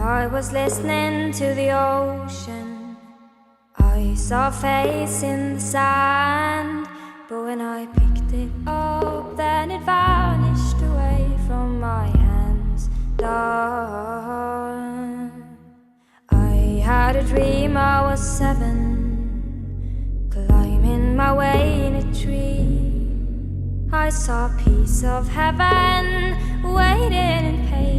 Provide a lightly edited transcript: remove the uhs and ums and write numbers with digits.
I was listening to the ocean. I saw a face in the sand, but when I picked it up, then it vanished away from my hands. Done. I had a dream I was 7, climbing my way in a tree. I saw a piece of heaven waiting in patience.